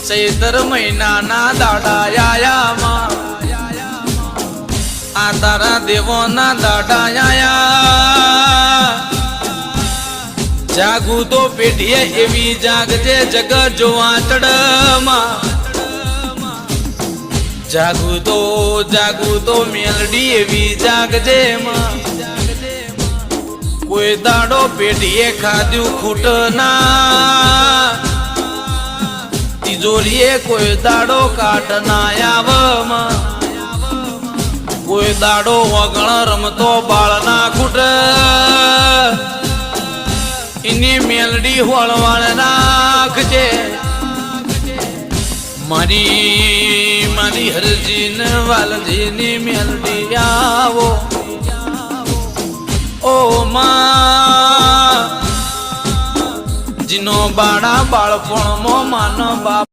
ચૈતર મહિનાના દાડા આયા આ તારા દેવોના દાડા આયા જાગુ તો પેઢીએ એવી જાગજે જગ જોવા ચડમાં જાગુ તો મેલડી એવી જાગજે માં કોઈ દાડો પેઢીએ ખાધ્યું ખૂટ ના તિજોરીએ કોઈ દાડો કાટ ના આવમાં કોઈ દાડો વગણ રમતો બાળ ના ખૂટ એની મેલડી હોળવાળ નાખજે મારી હરજી ને વાલજી ની મેલડી આવો ઓ માં જીનો બાળા બાળપણ મો માનો બાપ